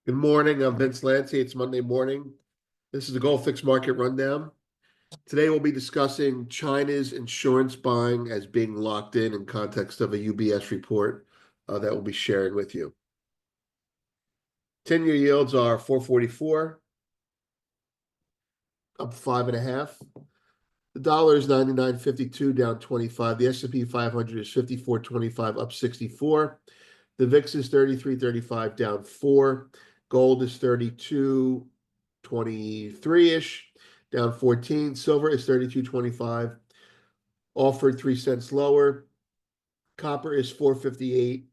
Good morning. I'm Vince Lancy. It's Monday morning. This is the Gold Fix Market Rundown. Today we'll be discussing China's insurance buying as being locked in context of a UBS report that we'll be sharing with you. 10-year yields are 444, up 5.5. The dollar is 99.52, down 25. The S&P 500 is 54.25, up 64. The VIX is 33.35, down 4. Gold is 32.23-ish, down 14. Silver is 32.25, offered 3 cents lower. Copper is 458,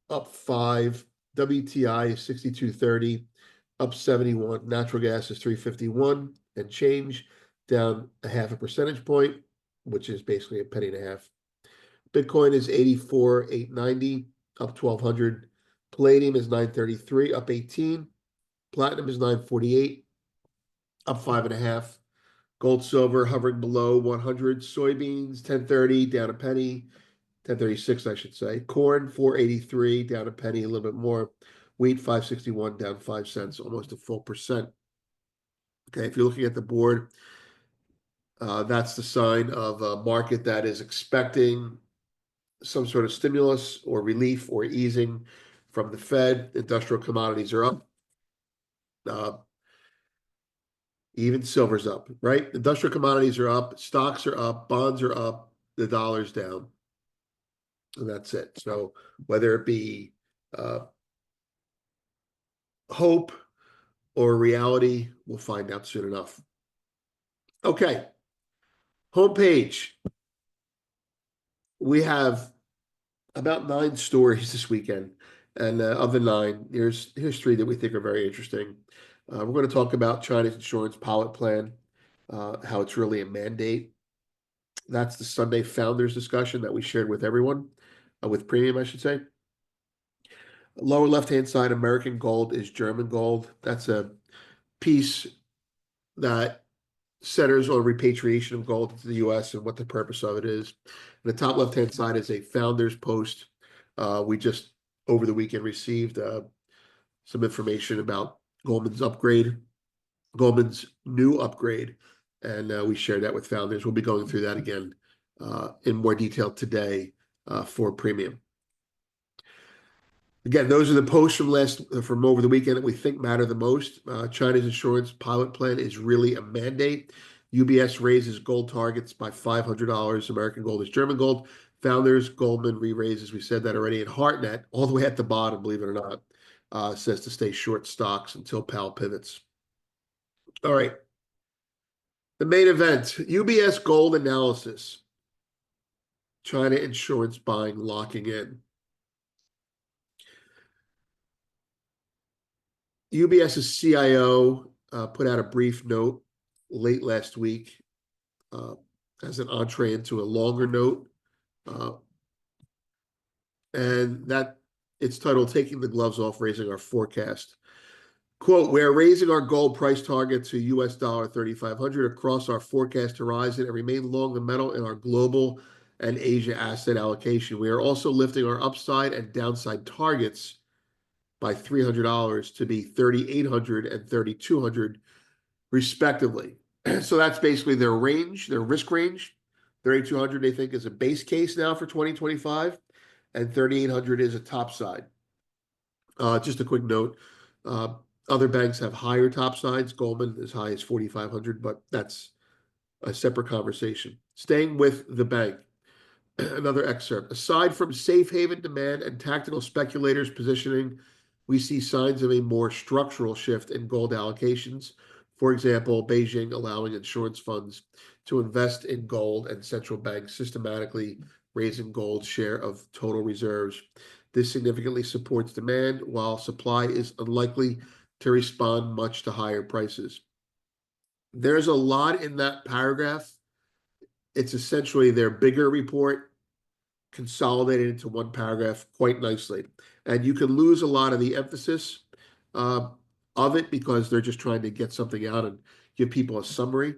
up 5. WTI is 62.30, up 71. Natural gas is 351 and change, down a half a percentage point, which is basically a penny and a half. Bitcoin is 84,890, up 1,200. Palladium is 933, up 18. Platinum is 948, up 5.5. Gold, silver hovering below 100. Soybeans 1030, down a penny. 1036, I should say. Corn 483, down a penny, a little bit more. Wheat 561, down 5 cents, almost a full percent. Okay, if you're looking at the board, that's the sign of a market that is expecting some sort of stimulus or relief or easing from the Fed. Industrial commodities are up. Even silver's up, right? Industrial commodities are up, stocks are up, bonds are up, the dollar's down. And that's it. So whether it be hope or reality, we'll find out soon enough. Okay. Homepage. We have about 9 stories this weekend. And of the 9, here's 3 that we think are very interesting. We're going to talk about China's insurance pilot plan, how it's really a mandate. That's the Sunday founders discussion that we shared with everyone, with premium, I should say. Lower left-hand side, American gold is German gold. That's a piece that centers on repatriation of gold into the U.S. and what the purpose of it is. And the top left-hand side is a founders post. We just, over the weekend, received some information about Goldman's new upgrade, and we shared that with founders. We'll be going through that again in more detail today for premium. Again, those are the posts from over the weekend that we think matter the most. China's insurance pilot plan is really a mandate. UBS raises gold targets by $500. American gold is German gold. Founders, Goldman re-raises, we said that already. And Hartnett, all the way at the bottom, believe it or not, says to stay short stocks until Powell pivots. All right. The main event, UBS gold analysis. China insurance buying locking in. UBS's CIO put out a brief note late last week as an entree into a longer note. And that it's titled, Taking the Gloves Off, Raising Our Forecast. Quote, we are raising our gold price target to US dollar 3,500 across our forecast horizon and remain long the metal in our global and Asia asset allocation. We are also lifting our upside and downside targets by $300 to be 3,800 and 3,200 respectively. So that's basically their range, their risk range. 3,200 they think is a base case now for 2025, and 3,800 is a top side. Just a quick note, other banks have higher top sides. Goldman as high as 4,500, but that's a separate conversation. Staying with the bank, another excerpt. Aside from safe haven demand and tactical speculators positioning, we see signs of a more structural shift in gold allocations. For example, Beijing allowing insurance funds to invest in gold and central banks systematically raising gold's share of total reserves. This significantly supports demand, while supply is unlikely to respond much to higher prices. There's a lot in that paragraph. It's essentially their bigger report consolidated into one paragraph quite nicely. And you can lose a lot of the emphasis of it because they're just trying to get something out and give people a summary.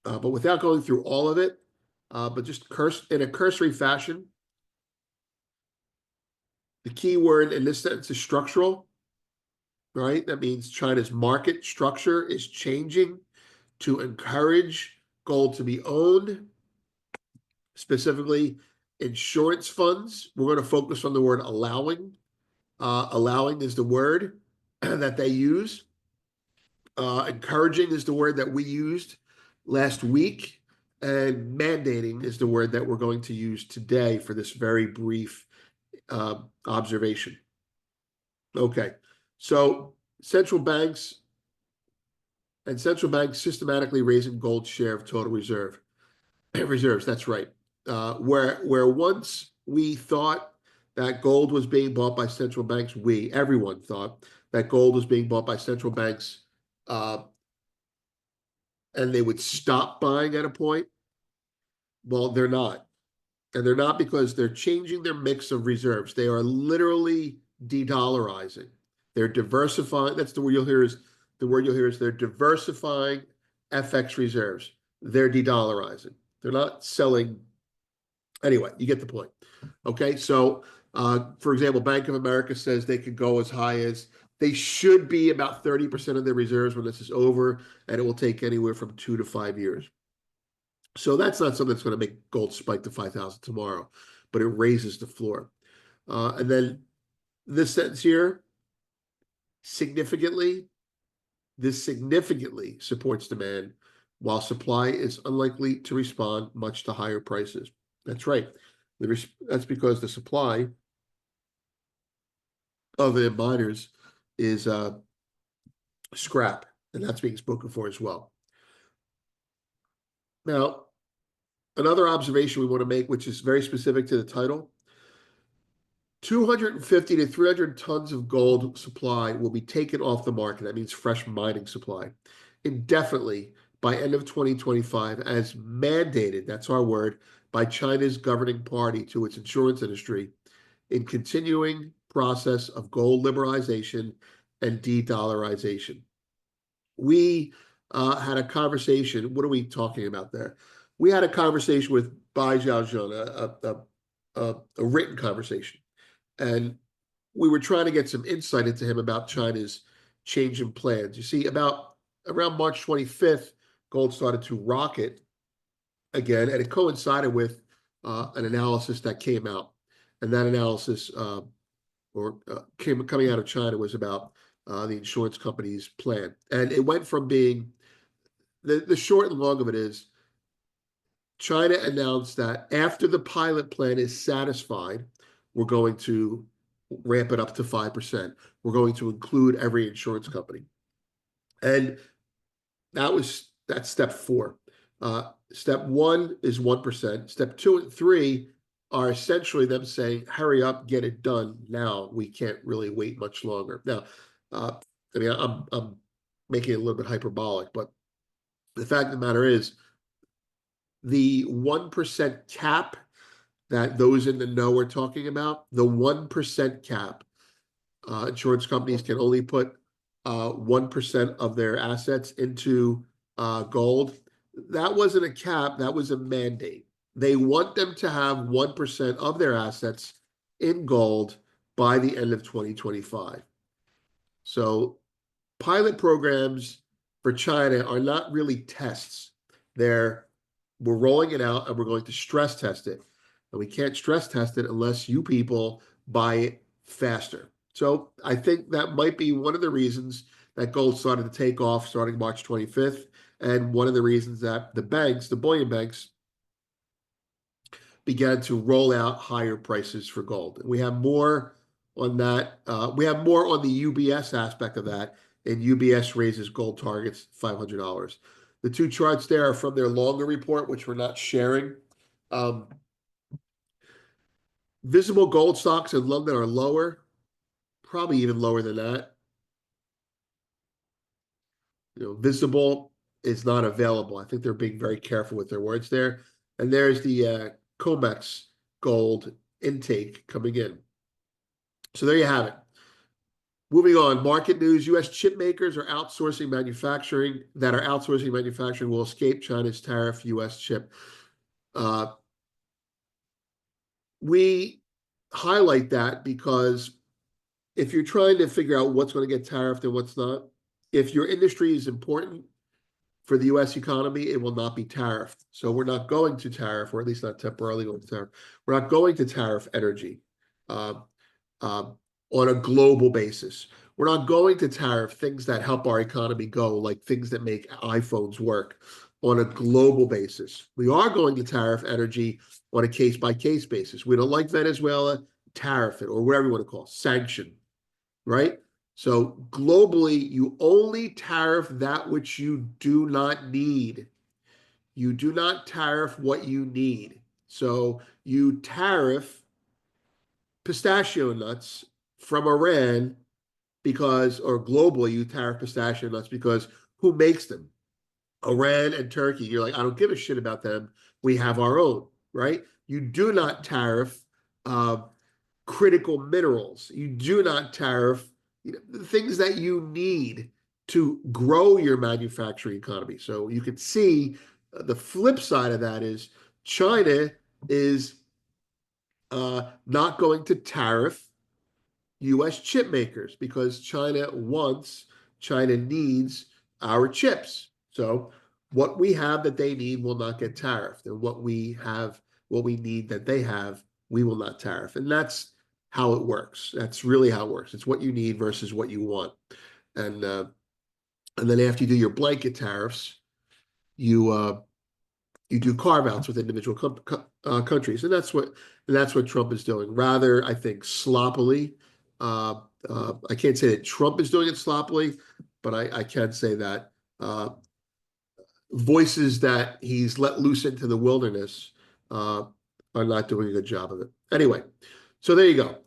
But without going through all of it, but just in a cursory fashion, the key word in this sentence is structural. right? That means China's market structure is changing to encourage gold to be owned, specifically insurance funds. We're going to focus on the word allowing. Allowing is the word that they use. Encouraging is the word that we used last week. And mandating is the word that we're going to use today for this very brief observation. Okay, so central banks systematically raising gold's share of total reserves. That's right. Where once we thought that gold was being bought by central banks, everyone thought that gold was being bought by central banks, uh, and they would stop buying at a point. Well, they're not. And they're not because they're changing their mix of reserves. They are literally de-dollarizing. They're diversifying. That's the word you'll hear is they're diversifying FX reserves. They're de-dollarizing. They're not selling. Anyway, you get the point. Okay, so for example, Bank of America says they could go as high as they should be about 30% of their reserves when this is over, and it will take anywhere from 2 to 5 years. So that's not something that's going to make gold spike to 5,000 tomorrow, but it raises the floor. And then this sentence here, significantly, this significantly supports demand, while supply is unlikely to respond much to higher prices. That's right. That's because the supply of the miners is scrap, and that's being spoken for as well. Now, another observation we want to make, which is very specific to the title, 250 to 300 tons of gold supply will be taken off the market. That means fresh mining supply indefinitely by end of 2025 as mandated, that's our word, by China's governing party to its insurance industry in continuing process of gold liberalization and de-dollarization. We had a conversation. What are we talking about there? We had a conversation with Bai Zhaozhen, a written conversation. And we were trying to get some insight into him about China's change in plans. You see, around March 25th, gold started to rocket again, and it coincided with an analysis that came out. And that analysis, coming out of China, was about the insurance company's plan. And it went from being the short and long of it is China announced that after the pilot plan is satisfied, we're going to ramp it up to 5%. We're going to include every insurance company. And that's step 4. Step 1 is 1%. Step 2 and 3 are essentially them saying, hurry up, get it done now. We can't really wait much longer. Now, I mean, I'm making it a little bit hyperbolic, but the fact of the matter is the 1% cap that those in the know are talking about, the 1% cap, insurance companies can only put 1% of their assets into gold. That wasn't a cap, that was a mandate. They want them to have 1% of their assets in gold by the end of 2025. So pilot programs for China are not really tests. We're rolling it out and we're going to stress test it. And we can't stress test it unless you people buy it faster. So I think that might be one of the reasons that gold started to take off starting March 25th. And one of the reasons that the bullion banks, began to roll out higher prices for gold. And we have more on that. We have more on the UBS aspect of that. And UBS raises gold targets $500. The two charts there are from their longer report, which we're not sharing. Visible gold stocks in London are lower, probably even lower than that. Visible is not available. I think they're being very careful with their words there. And there's the COMEX gold intake coming in. So there you have it. Moving on, market news. U.S. chip makers are outsourcing manufacturing will escape China's tariff U.S. chip. We highlight that because if you're trying to figure out what's going to get tariffed and what's not, if your industry is important for the US economy, it will not be tariffed. So we're not going to tariff, or at least not temporarily going to tariff. We're not going to tariff energy uh, uh, on a global basis. We're not going to tariff things that help our economy go, like things that make iPhones work on a global basis. We are going to tariff energy on a case by case basis. We don't like Venezuela, tariff it, or whatever you want to call it, sanction, right? So globally, you only tariff that which you do not need. You do not tariff what you need. So you tariff pistachio nuts from Iran because, or globally, you tariff pistachio nuts because who makes them? Iran and Turkey. You're like, I don't give a shit about them. We have our own, right? You do not tariff uh, critical minerals. You do not tariff the things that you need to grow your manufacturing economy. So you can see the flip side of that is China is not going to tariff US chip makers because China needs our chips. So what we have that they need will not get tariffed, and what we need that they have, we will not tariff. And that's how it works. That's really how it works. It's what you need versus what you want. And uh, and then after you do your blanket tariffs, you you do carve outs with individual countries, and that's what Trump is doing. Rather, I think sloppily. I can't say that Trump is doing it sloppily, but I can say that voices that he's let loose into the wilderness uh, are not doing a good job of it. Anyway, so there you go.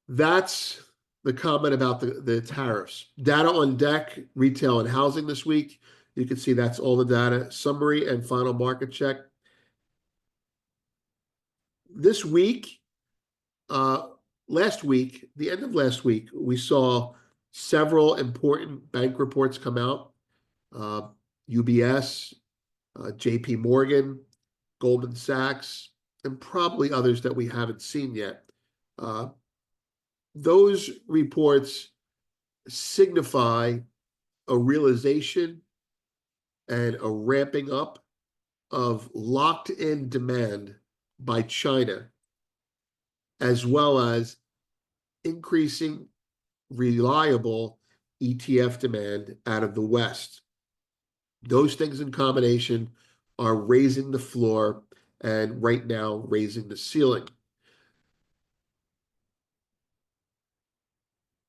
That's the comment about the tariffs. Data on deck, retail and housing this week. You can see that's all the data. Summary and final market check. This week, uh, last week, the end of last week, we saw several important bank reports come out. UBS, JP Morgan, Goldman Sachs, and probably others that we haven't seen yet. Those reports signify a realization and a ramping up of locked in demand by China, as well as increasing reliable ETF demand out of the West. Those things in combination are raising the floor and right now raising the ceiling.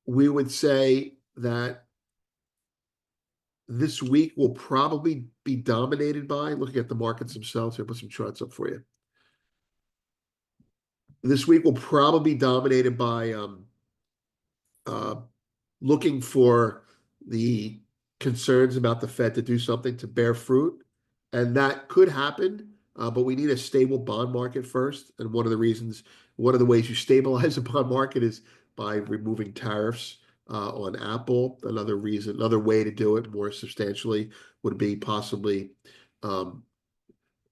We would say that this week will probably be dominated by, looking at the markets themselves, here, put some charts up for you. This week will probably be dominated by uh, looking for the concerns about the Fed to do something to bear fruit. And that could happen, but we need a stable bond market first. And one of the ways you stabilize a bond market is by removing tariffs on Apple. Another way to do it more substantially would be possibly um,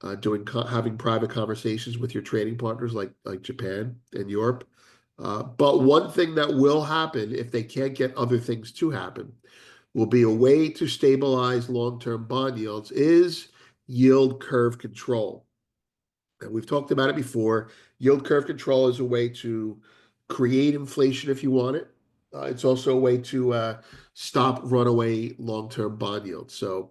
having private conversations with your trading partners like Japan and Europe. But one thing that will happen if they can't get other things to happen will be a way to stabilize long-term bond yields is yield curve control. And we've talked about it before. Yield curve control is a way to create inflation if you want it. It's also a way to stop runaway long-term bond yields. So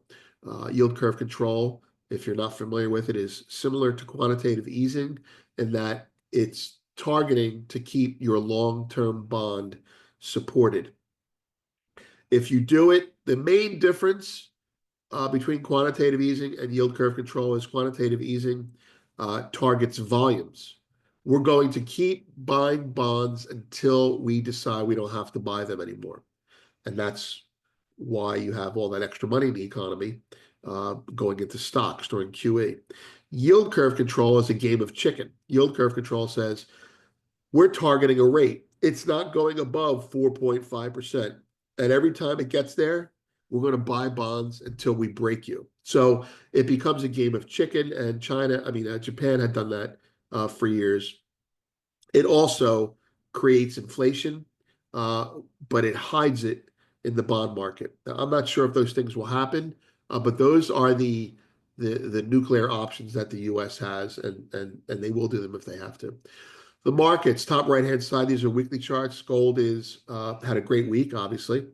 yield curve control, if you're not familiar with it, is similar to quantitative easing in that it's targeting to keep your long-term bond supported. If you do it, the main difference between quantitative easing and yield curve control is quantitative easing targets volumes. We're going to keep buying bonds until we decide we don't have to buy them anymore. And that's why you have all that extra money in the economy going into stocks during QE. Yield curve control is a game of chicken. Yield curve control says we're targeting a rate. It's not going above 4.5%. And every time it gets there, we're going to buy bonds until we break you. So it becomes a game of chicken. And Japan had done that for years. It also creates inflation but it hides it in the bond market. Now, I'm not sure if those things will happen, but those are the nuclear options that the U.S. has, and they will do them if they have to. The markets, top right-hand side, these are weekly charts. Gold is had a great week, obviously.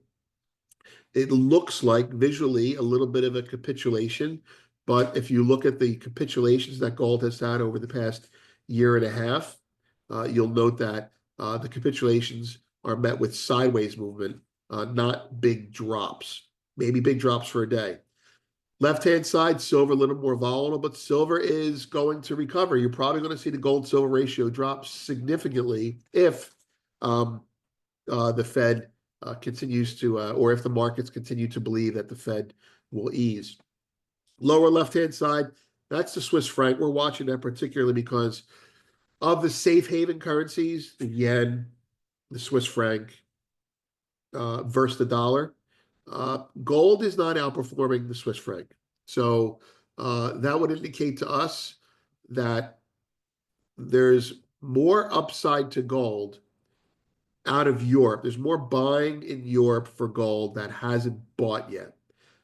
It looks like visually a little bit of a capitulation, but if you look at the capitulations that gold has had over the past year and a half, you'll note that the capitulations are met with sideways movement, not big drops. Maybe big drops for a day. Left-hand side, silver a little more volatile, but silver is going to recover. You're probably going to see the gold-silver ratio drop significantly if the Fed continues to, or if the markets continue to believe that the Fed will ease. Lower left-hand side, that's the Swiss franc. We're watching that particularly because of the safe haven currencies, the yen, the Swiss franc versus the dollar. Gold is not outperforming the Swiss franc. So that would indicate to us that there's more upside to gold out of Europe. There's more buying in Europe for gold that hasn't bought yet.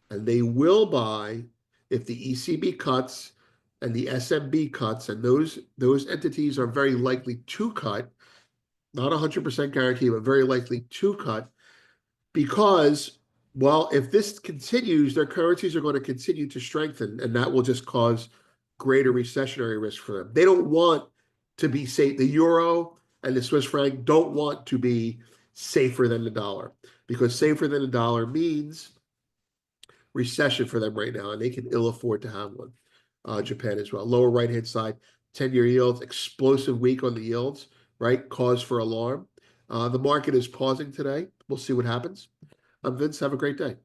And they will buy if the ECB cuts and the SMB cuts, and those entities are very likely to cut, not 100% guarantee, but very likely to cut, because, well, if this continues, their currencies are going to continue to strengthen, and that will just cause greater recessionary risk for them. They don't want to be safe. The euro and the Swiss franc don't want to be safer than the dollar, because safer than the dollar means recession for them right now, and they can ill afford to have one. Japan as well. Lower right-hand side, 10-year yields, explosive week on the yields, right? Cause for alarm. The market is pausing today. We'll see what happens. I'm Vince. Have a great day.